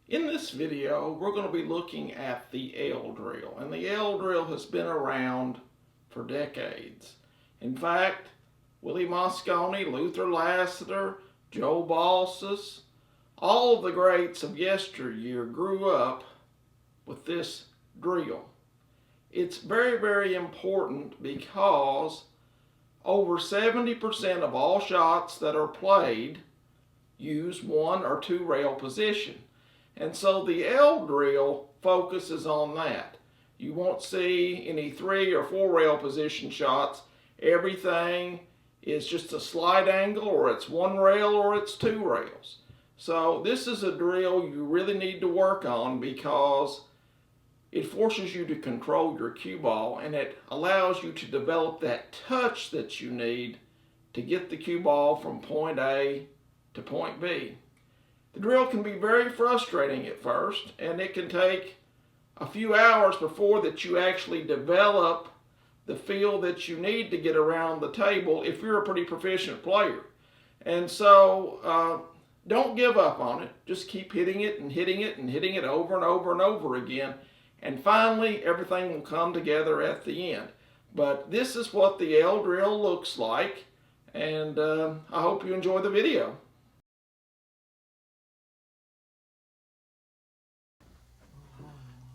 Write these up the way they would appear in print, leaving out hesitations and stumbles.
In this video, we're going to be looking at the L drill, and the L drill has been around for decades. In fact, Willie Moscone, Luther Lassiter, Joe Balsas, all of the greats of yesteryear grew up with this drill. It's very, very important because over 70% of all shots that are played use one or two rail position. And so the L drill focuses on that. You won't see any 3 or 4 rail position shots. Everything is just a slight angle, or it's 1 rail or it's 2 rails. So this is a drill you really need to work on because it forces you to control your cue ball, and it allows you to develop that touch that you need to get the cue ball from point A to point B. The drill can be very frustrating at first, and it can take a few hours before that you actually develop the feel that you need to get around the table if you're a pretty proficient player. And so don't give up on it. Just keep hitting it and hitting it and hitting it over and over and over again. And finally, everything will come together at the end. But this is what the L drill looks like, and I hope you enjoy the video.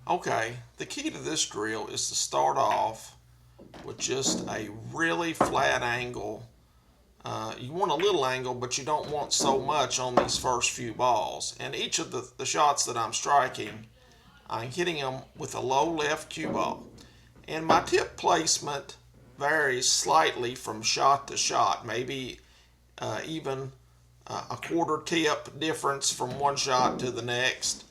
Okay, the key to this drill is to start off with just a really flat angle. You want a little angle, but you don't want so much on these first few balls. And each of the shots that I'm striking, I'm hitting them with a low left cue ball. And my tip placement varies slightly from shot to shot, maybe even a quarter tip difference from one shot to the next.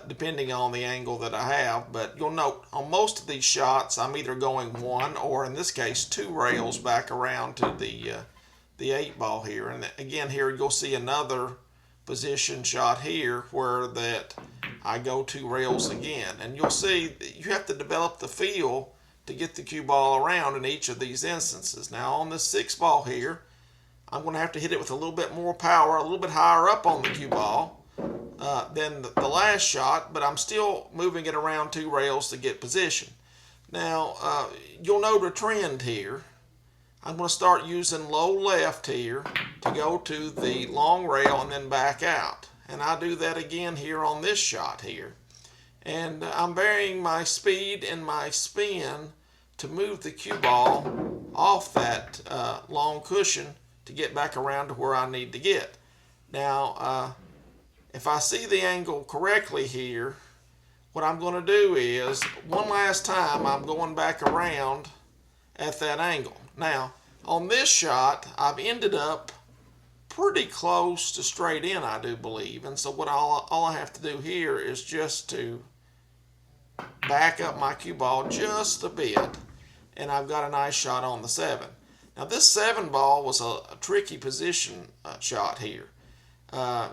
Depending on the angle that I have. But you'll note on most of these shots I'm either going 1 or in this case 2 rails back around to the 8 ball here. And again, here you'll see another position shot here where that I go 2 rails again. And you'll see that you have to develop the feel to get the cue ball around in each of these instances. Now on this 6 ball here, I'm going to have to hit it with a little bit more power, a little bit higher up on the cue ball than the last shot, but I'm still moving it around 2 rails to get position. Now, you'll note a trend here. I'm going to start using low left here to go to the long rail and then back out. And I do that again here on this shot here. And I'm varying my speed and my spin to move the cue ball off that long cushion to get back around to where I need to get. Now, if I see the angle correctly here, what I'm going to do is, one last time, I'm going back around at that angle. Now, on this shot, I've ended up pretty close to straight in, I do believe. And so what all I have to do here is just to back up my cue ball just a bit, and I've got a nice shot on the 7. Now, this 7 ball was a tricky position shot here.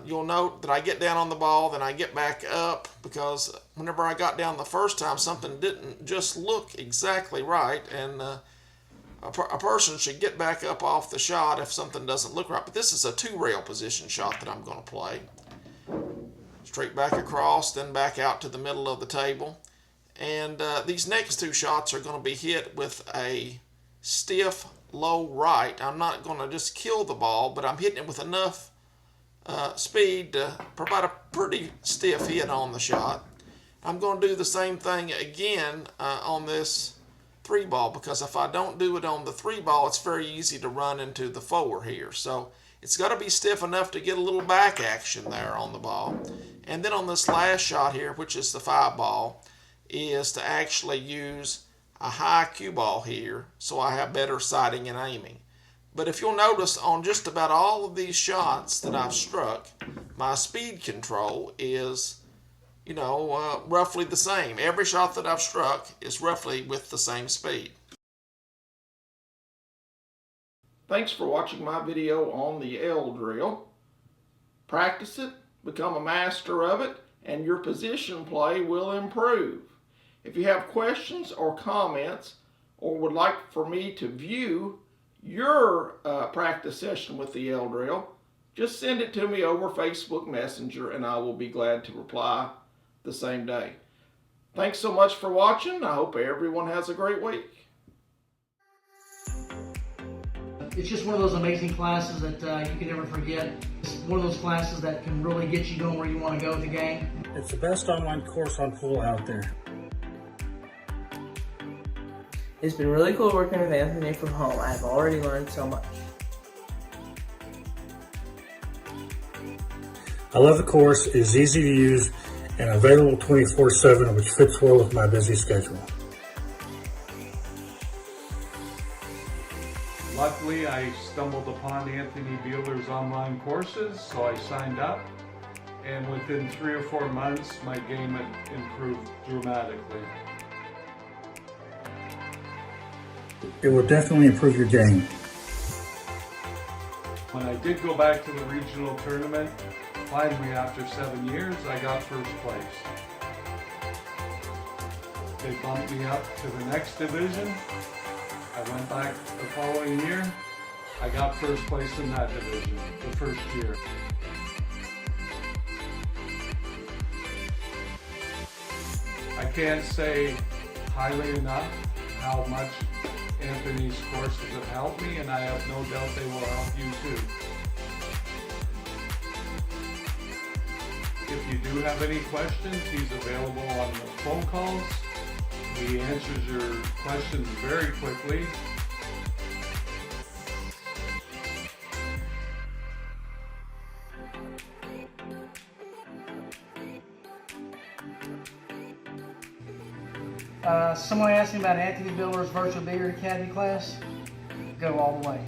You'll note that I get down on the ball, then I get back up, because whenever I got down the first time, something didn't just look exactly right, and a person should get back up off the shot if something doesn't look right. But this is a 2 rail position shot that I'm going to play. Straight back across, then back out to the middle of the table. And these next 2 shots are going to be hit with a stiff low right. I'm not going to just kill the ball, but I'm hitting it with enough speed to provide a pretty stiff hit on the shot. I'm going to do the same thing again on this 3 ball, because if I don't do it on the 3 ball, it's very easy to run into the 4 here. So it's got to be stiff enough to get a little back action there on the ball. And then on this last shot here, which is the 5 ball, is to actually use a high cue ball here so I have better sighting and aiming. But if you'll notice, on just about all of these shots that I've struck, my speed control is, roughly the same. Every shot that I've struck is roughly with the same speed. Thanks for watching my video on the L drill. Practice it, become a master of it, and your position play will improve. If you have questions or comments, or would like for me to view your practice session with the L drill, just send it to me over Facebook Messenger and I will be glad to reply the same day. Thanks so much for watching. I hope everyone has a great week. It's just one of those amazing classes that you can never forget. It's one of those classes that can really get you going where you want to go with the game. It's the best online course on pool out there. It's been really cool working with Anthony from home. I've already learned so much. I love the course. It is easy to use and available 24/7, which fits well with my busy schedule. Luckily, I stumbled upon Anthony Bueller's online courses, so I signed up. And within 3 or 4 months, my game had improved dramatically. It will definitely improve your game. When I did go back to the regional tournament, finally after 7 years, I got first place. They bumped me up to the next division. I went back the following year. I got first place in that division the first year. I can't say highly enough how much Anthony's courses have helped me, and I have no doubt they will help you too. If you do have any questions, he's available on the phone calls. He answers your questions very quickly. Someone asked me about Anthony Bueller's Virtual Beard Academy class. Go all the way.